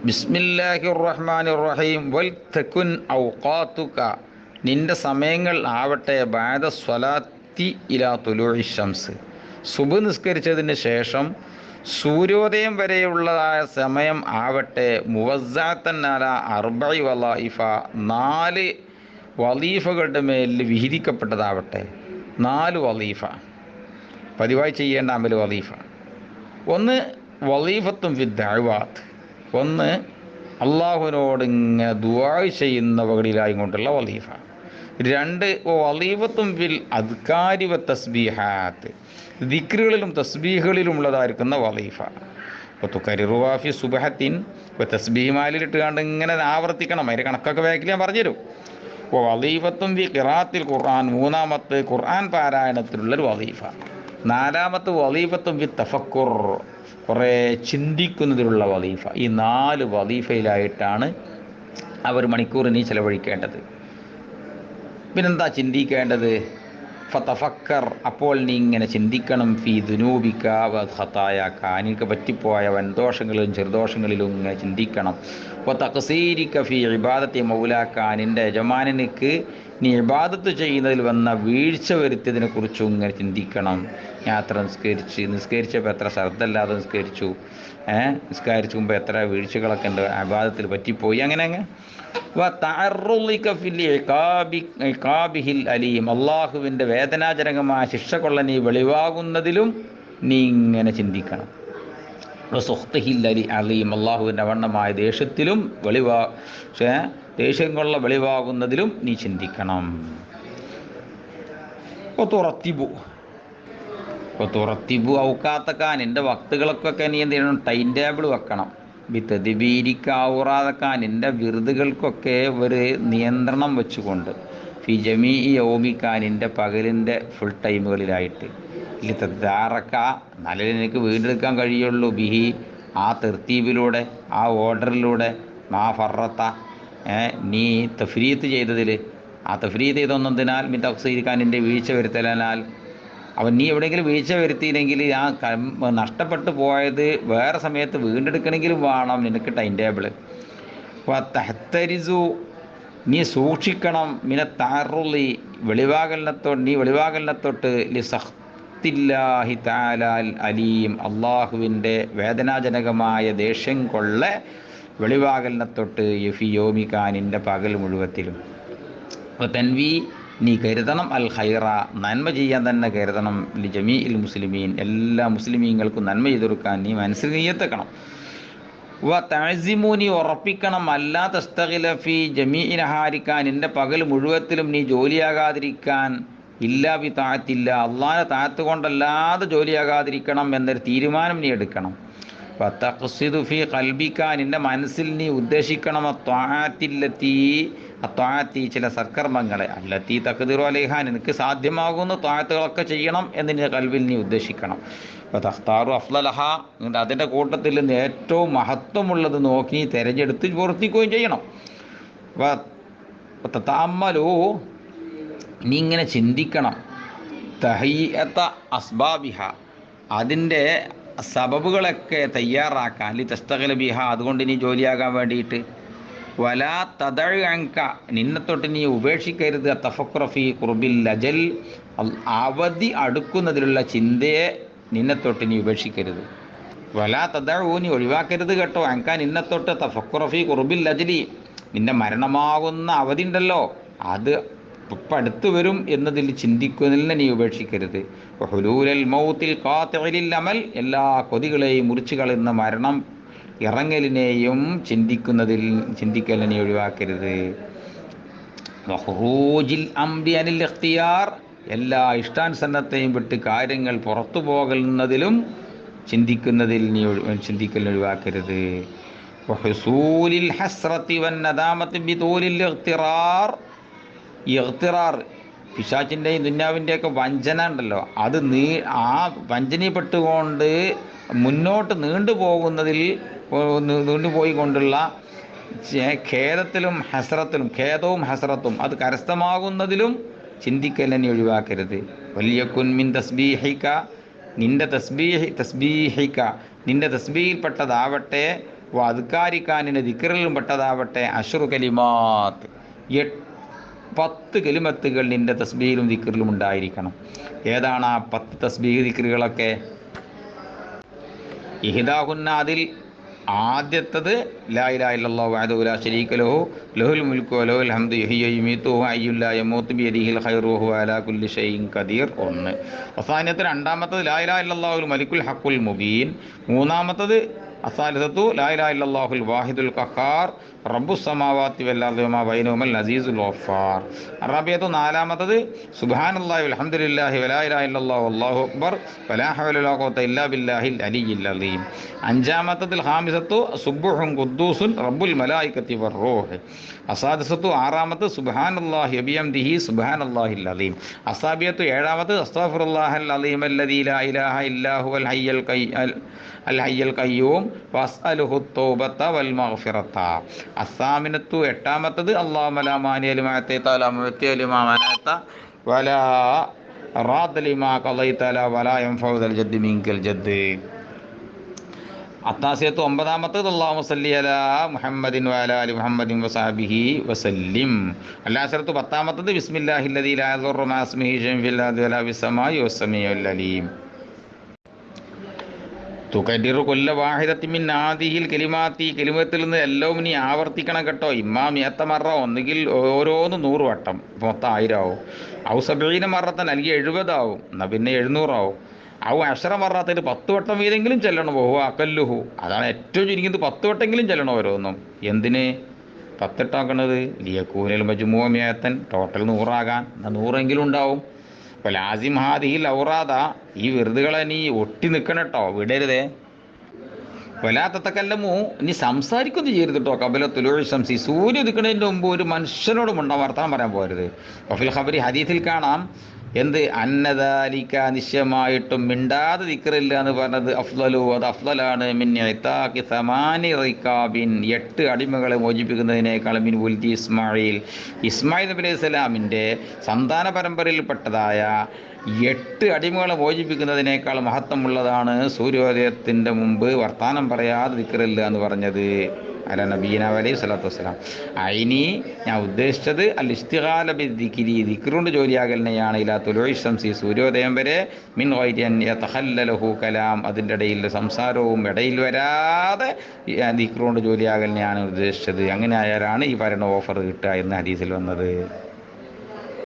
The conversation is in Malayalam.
ബിസ്മില്ലാഹിർ റഹ്മാനിർ റഹീം. വൽ തകുൻ ഔഖാതുക, നിന്റെ സമയങ്ങൾ ആവട്ടെ ബഅദ സ്വലാത്തി ഇലാ തുലൂഇ ശംസ്, സുബ്ഹ് നിസ്കരിച്ചതിന് ശേഷം സൂര്യോദയം വരെയുള്ളതായ സമയം ആവട്ടെ മുവസ്സഅത്തൻ അലാ അർബഇ വളായിഫ, 4 വളീഫകളുടെ മേൽ വിഹിതിക്കപ്പെട്ടതാവട്ടെ. 4 വളീഫ, പതിവായി ചെയ്യേണ്ട അമൽ വളീഫ. ഒന്ന് വളീഫത്തും ഫി ദഅവാത്ത്, ഒന്ന് അള്ളാഹുവിനോട് ഇങ്ങനെ ദുആ ചെയ്യുന്നവകളിലായി കൊണ്ടുള്ള വളീഫ. 2 വളീഫത്തും ഫിൽ അദ്കാരി വ തസ്ബീഹാത്ത്, ദിക്റുകളിലും തസ്ബീഹുകളിലുമുള്ളതായിരിക്കുന്ന വളീഫ. തുകരിറുവാഫി സുബഹത്തിൻ തസ്ബീഹിമാലിട്ട് കണ്ട് ഇങ്ങനെ ആവർത്തിക്കണം. അതിൻ്റെ കണക്കൊക്കെ വേഗത്തിൽ ഞാൻ പറഞ്ഞുതരും. വളീഫത്തും ഫി ഖിറാഅത്തിൽ ഖുർആൻ, 3-മത്തെ ഖുർആൻ പാരായണത്തിലുള്ളൊരു വളീഫ. 4-മത്തെ വളീഫത്തും ഫി തഫക്കുർ, കുറേ ചിന്തിക്കുന്നതിലുള്ള വളീഫ. ഈ 4 വളീഫയിലായിട്ടാണ് അവർ മണിക്കൂറിന് ചിലവഴിക്കേണ്ടത്. പിന്നെന്താ ചിന്തിക്കേണ്ടത്? ഫതഫക്കർ, അപ്പോൾ നീ ഇങ്ങനെ ചിന്തിക്കണം. ഫി ദുനൂബിക വ ഖതായാക, നിനക്ക് പറ്റിപ്പോയ വൻദോഷങ്ങളിലും ചെറുദോഷങ്ങളിലും ഇങ്ങനെ ചിന്തിക്കണം. വ തഖ്സീരിക ഫി ഇബാദത്തി മൗലാക, നിൻ്റെ യജമാനനിക്ക് നീ ഇബാദത്ത് ചെയ്യുന്നതിൽ വന്ന വീഴ്ച വരുത്തിയതിനെ കുറിച്ചും ഇങ്ങനെ ചിന്തിക്കണം. ഞാൻ എത്ര നിസ്കരിച്ചപ്പോൾ എത്ര ശ്രദ്ധല്ലാതെ നിസ്കരിച്ചു, നിസ്കരിച്ചു മുമ്പ് എത്ര വീഴ്ചകളൊക്കെ ഉണ്ട്, ഇബാദത്തിൽ പറ്റിപ്പോയി, അങ്ങനെ അലീം, അള്ളാഹുവിൻ്റെ വേദനാജനകമായ ശിക്ഷ കൊള്ള നീ വെളിവാകുന്നതിലും നീ ഇങ്ങനെ ചിന്തിക്കണം. അലീം, അള്ളാഹുവിൻ്റെ അവണ്ണമായ ദേഷ്യത്തിലും ദേഷ്യം കൊള്ള വെളിവാകുന്നതിലും നീ ചിന്തിക്കണം. തുറത്തിബു ഔക്കാത്തക്ക, നിൻ്റെ വക്തുകൾക്കൊക്കെ നീ എന്ത് ചെയ്യണം? ടൈം ടേബിൾ വെക്കണം. ബിത്തദിബീരിക്ക, നിൻ്റെ വിറുതുകൾക്കൊക്കെ ഒരു നിയന്ത്രണം വെച്ചുകൊണ്ട്. ഫി ജമീ യൗമിക്ക, നിൻ്റെ പകലിൻ്റെ ഫുൾ ടൈമുകളിലായിട്ട്. തദ്ദാറക്ക, നല്ല നിനക്ക് വീണ്ടെടുക്കാൻ കഴിയുള്ളൂ. ബിഹി, ആ തെർത്തീബിലൂടെ, ആ ഓർഡറിലൂടെ. മാ ഫറത്ത, നീ തഫ്രീത്ത് ചെയ്തതിൽ, ആ തഫ്രീത്ത് ചെയ്തൊന്നതിനാൽ മിൻ തഖ്സീരിക്കാൻ, നിൻ്റെ വീഴ്ച വരുത്തലാൽ. അവൻ നീ എവിടെയെങ്കിലും വീഴ്ച വരുത്തിയില്ലെങ്കിൽ ആ നഷ്ടപ്പെട്ടു പോയത് വേറെ സമയത്ത് വീണ്ടെടുക്കണമെങ്കിലും വേണം നിനക്ക് ടൈം ടേബിൾ. തഹ്തരിസു, നീ സൂക്ഷിക്കണം. മിന താറുള്ളി, നീ വെളിവാകലിനത്തൊട്ട്. ലി സഖ്തില്ലാഹി തആലാൽ അലീം, അള്ളാഹുവിൻ്റെ വേദനാജനകമായ ദേഷ്യം കൊള്ള വെളിവാകലിനത്തൊട്ട്. യഫി യോമിക്കാനിൻ്റെ പകൽ മുഴുവത്തിലും. തൻവി, നീ കരുതണം. അൽ ഖൈറ, നന്മ ചെയ്യാൻ തന്നെ കരുതണം. ലി ജമീഇൽ മുസ്ലിമീൻ, എല്ലാ മുസ്ലിമീങ്ങൾക്കും നന്മ ചെയ്തൊടുക്കാൻ നീ മനസ്സിൽ നിയ്യത്തെക്കണം. വ തഅസിമു, നീ ഉറപ്പിക്കണം. അല്ലാ തസ്തഖില ഫി ജമീഇ നഹാരിക, നിൻ്റെ പകൽ മുഴുവത്തിലും നീ ജോലിയാകാതിരിക്കാൻ. ഇല്ലാ ബി താഅത്തില്ല, അള്ളാഹുവിൻ്റെ താഅത്ത് കൊണ്ടല്ലാതെ ജോലിയാകാതിരിക്കണം എന്നൊരു തീരുമാനം നീ എടുക്കണം. വ തഖ്സിദു ഫി ഖൽബിക, നിൻ്റെ മനസ്സിൽ നീ ഉദ്ദേശിക്കണം. അത്വാഅത്തി, ചില സൽക്കർമ്മങ്ങളെ. അല്ലത്തി തഖ്ദിറു അലൈഹ, നിനക്ക് സാധ്യമാകുന്ന ത്വാഅത്തുകളൊക്കെ ചെയ്യണം എന്ന് നിന്റെ കൽവിൽ നീ ഉദ്ദേശിക്കണം. അപ്പോൾ തഖ്താറു അഫ്ളലഹ, അതിൻ്റെ കൂട്ടത്തിൽ നിന്ന് ഏറ്റവും മഹത്വമുള്ളത് നോക്കി നീ തിരഞ്ഞെടുത്ത് പ്രവർത്തിക്കുകയും ചെയ്യണം. തതഅമ്മലു, നീ ഇങ്ങനെ ചിന്തിക്കണം. തഹയ്യത അസ്ബാബിഹ, അതിൻ്റെ സബബുകളൊക്കെ തയ്യാറാക്കാൻ. ലി തസ്തഖില ബിഹ, അതുകൊണ്ട് നീ ജോലിയാകാൻ വേണ്ടിയിട്ട്. വലാ തദഅ അൻക, നിന്നെ തൊട്ട് നീ ഉപേക്ഷിക്കരുത്. തഫക്കുറ ഫീ ഖുർബിൽ അജൽ, അവധി അടുക്കുന്നതിലുള്ള ചിന്തയെ നിന്നെ തൊട്ട് നീ ഉപേക്ഷിക്കരുത്. വലാ തദഉ, നീ ഒഴിവാക്കരുത് കേട്ടോ. അൻക, നിന്നെ തൊട്ട്. തഫക്കുറ ഫീ ഖുർബിൽ അജലി, നിന്റെ മരണമാകുന്ന അവധി ഉണ്ടല്ലോ, അത് ഇപ്പം അടുത്ത് വരും എന്നതിൽ ചിന്തിക്കുന്നതിനെ നീ ഉപേക്ഷിക്കരുത്. ഹുലൂലൽ മൗത്തിൽ ഖാതിഇൽ അമൽ, എല്ലാ കൊതികളെയും മുറിച്ചു കളയുന്ന മരണം ഇറങ്ങലിനെയും ചിന്തിക്കലിനെ നീ ഒഴിവാക്കരുത്. ഖുറൂജിൽ അംരി അനിൽ ഇഖ്തിയാർ, എല്ലാ ഇഷ്ടാനുസരണത്തെയും വിട്ട് കാര്യങ്ങൾ പുറത്തു പോകുന്നതിലും ചിന്തിക്കലിനെ ഒഴിവാക്കരുത്. വഹുസൂലിൽ ഹസ്രത്തി വന്നദാമത്തി ബിതൂലിൽ ഇഖ്തിറാർ, പിശാചിൻ്റെയും ദുന്യാവിൻ്റെയൊക്കെ വഞ്ചന ഉണ്ടല്ലോ, അത് ആ വഞ്ചനപ്പെട്ടുകൊണ്ട് മുന്നോട്ട് നീണ്ടുപോകുന്നതിൽ നീണ്ടുപോയിക്കൊണ്ടുള്ള ഖേദത്തിലും ഹസ്രത്തും അത് കരസ്ഥമാകുന്നതിലും ചിന്തിക്കലിനെ ഒഴിവാക്കരുത്. വലിയക്കുൻ മിൻ തസ്ബീഹിക, നിൻ്റെ തസ്ബീഹിൽപ്പെട്ടതാവട്ടെ. വദ്കാരിക്കാനിന് ദിക്റിലും പെട്ടതാവട്ടെ അഷ്റു കലിമാത്ത് 10 കലിമത്തുകൾ നിൻ്റെ തസ്ബീഹിലും ദിക്റിലും ഉണ്ടായിരിക്കണം. ഏതാണ് ആ 10 തസ്ബീഹ് ദിക്റുകളൊക്കെ? ഇഹ്ദാഹുന്ന, അതിൽ ആദ്യത്തത് ലാ ഇലാഹ ഇല്ലല്ലാഹു വഹ്ദഹു ലാ ശരീക ലഹു ലഹുൽ മുൽക്കു വലഹുൽ ഹംദു യുഹ്യി വയുമീതു വഹുവ ഹയ്യുൻ ലാ യമൂതു ബിയദിഹിൽ ഖൈറു വഹുവ അലാ കുല്ലി ഷൈഇൻ ഖദീർ. 1. അവസാനത്തെ രണ്ടാമത്തത് ലാ ഇലാഹ ഇല്ലല്ലാഹുൽ മലിക്കുൽ ഹഖുൽ മുബീൻ. മൂന്നാമത്തത് അസാലിസത്തു ലാ ഇലാഹ ഇല്ലല്ലാഹുൽ വാഹിദുൽ ഖഹാർ റബ്ബുസ് സമാവാതി വൽ അർദി വമാ ബൈനഹുമൽ അസീസുൽ ഗഫാർ. അറബിയത്തു നാലാമത്തത് സുബ്ഹാനല്ലാഹി വൽഹംദുലില്ലാഹി വലാ ഇലാഹ ഇല്ലല്ലാഹു വല്ലാഹു അക്ബർ വലാ ഹൗല വലാ ഖുവത ഇല്ലാ ബില്ലാഹിൽ അലിയ്യിൽ അസീം. അഞ്ചാമത്തതിൽ ഖാമിസത്തു സുബ്ഹുൻ ഖുദ്ദൂസുൻ റബ്ബുൽ മലായികത്തി വറൂഹ്. അസാദിസത്തു ആറാമത്ത് സുബ്ഹാനല്ലാഹി വബിഹംദിഹി സുബ്ഹാനല്ലാഹിൽ അസീം. അസാബിയത്തു ഏഴാമത് അസ്തഗ്ഫിറുല്ലാഹൽ അസീം അല്ലദീ ലാ ഇലാഹ ഇല്ലാ ഹുവൽ ഹയ്യുൽ ഖയ്യൂം വസ്അലുഹു തൗബത വൽ മഗ്ഫിറത. അസാമിനത്തു എട്ടാമത്തത് അല്ലാഹുമ്മ ലാ മാനിഅ ലിമാ അഅതൈത വലാ മുഅ്തിയ ലിമാ മനഅത വലാ റാദ ലിമാ ഖളൈത വലാ യൻഫഉ ദൽ ജദ്ദി മിൻകൽ ജദ്ദ്. അത്താസിയത്ത് ഒമ്പതാമത്തത് അല്ലാഹുമ്മ സല്ലി അലാ മുഹമ്മദിൻ വഅലാ ആലി മുഹമ്മദിൻ വസഹബിഹി വസല്ലിം. അല്ലാസറത്ത് പത്താമത്തത് ബിസ്മില്ലാഹില്ലദീ ലാ യദുറു മാ ഇസ്മിഹി ശൈഉൻ ഫിൽ അർദി വലാ ഫിസ് സമാഇ വസ്സമീഉൽ അലീം. തുകദിറു കൊല്ല വാഹിദത്തി മിൻ ആദിഹിൽ കലിമാത്തി, കലിമത്തിൽ നിന്ന് എല്ലാം നീ ആവർത്തിക്കണം കേട്ടോ. ഇമ്മാ മിയത്ത മറ, ഒന്നുകിൽ ഓരോന്ന് 100 വട്ടം, മൊത്തം 1000 ആവും. ഔ സബീന മറത്തൻ, അല്ലെങ്കിൽ 70 ആവും, എന്നാൽ പിന്നെ 700 ആവും. ഔ അഷറ മറത്തിൽ 10 വട്ടം വീതെങ്കിലും ചെല്ലണം. ബഹു അക്കല്ലുഹു, അതാണ് ഏറ്റവും ചുരുങ്ങിയത്, 10 വട്ടെങ്കിലും ചെല്ലണം ഓരോന്നും. എന്തിന് 10 ഇട്ടാക്കണത്? ലിയക്കൂനൽ മജ്മൂഅ ടോട്ടൽ 100 ആകാൻ, എന്നാൽ 100 ഉണ്ടാവും. അപ്പോൾ ലാസിം ഹാദിഹിൽ ഔറാദ, ഈ വെറുതുകളെ നീ ഒട്ടി നിൽക്കണം കേട്ടോ, വിടരുതേ. വലാത്തക്കല്ലമു, നീ സംസാരിക്കൊന്നും ചെയ്യരുത് കേട്ടോ. കബല തുലൂഇ ശംസി, സൂര്യ ഉദിക്കുന്നതിൻ്റെ മുമ്പ് ഒരു മനുഷ്യനോട് വർത്തമാനം പറയാൻ പോകരുത്. വഫിൽ ഖബരി, ഹദീസിൽ കാണാം എന്ത്, അന്നദാലിക, നിശ്ചയമായിട്ടും മിണ്ടാതെ ദിക്റില്ല എന്ന് പറഞ്ഞത് അഫ്ളലു, അത് അഫ്ളലാണ്, മിൻ ഇതാഖി സമാനി റിക്കാബിൻ, 8 അടിമകളെ മോചിപ്പിക്കുന്നതിനേക്കാൾ, മിൻ ഉൽദി ഇസ്മായിൽ, ഇസ്മായിൽ നബി അലൈഹി സ്വലാമിൻ്റെ സന്താന പരമ്പരയിൽപ്പെട്ടതായ 8 അടിമകളെ മോചിപ്പിക്കുന്നതിനേക്കാൾ മഹത്വമുള്ളതാണ് സൂര്യോദയത്തിൻ്റെ മുമ്പ് വർത്താനം പറയാതെ ദിക്റില്ല എന്ന് പറഞ്ഞത്. അല നബീന അലൈഹി സ്വലാത്തു വസ്സലാം. അയിനി, ഞാൻ ഉദ്ദേശിച്ചത് അൽ ഇസ്തിഗാല ബിദ്ദിക്രി, ദിക്റുകൊണ്ട് ജോലിയാകലിനെയാണ്. ഇലാ തുലൂഇ ശംസി, സൂര്യോദയം വരെ, മിൻ ഗൈരി അൻ യതഖല്ലലഹു കലാം, അതിൻ്റെ ഇടയിൽ സംസാരവും ഇടയിൽ വരാതെ ദിക്റുകൊണ്ട് ജോലിയാകലിനെയാണ് ഉദ്ദേശിച്ചത്. അങ്ങനെ ആയാലാണ് ഈ പറയുന്ന ഓഫർ കിട്ടുക എന്ന് ഹദീസിൽ വന്നത്.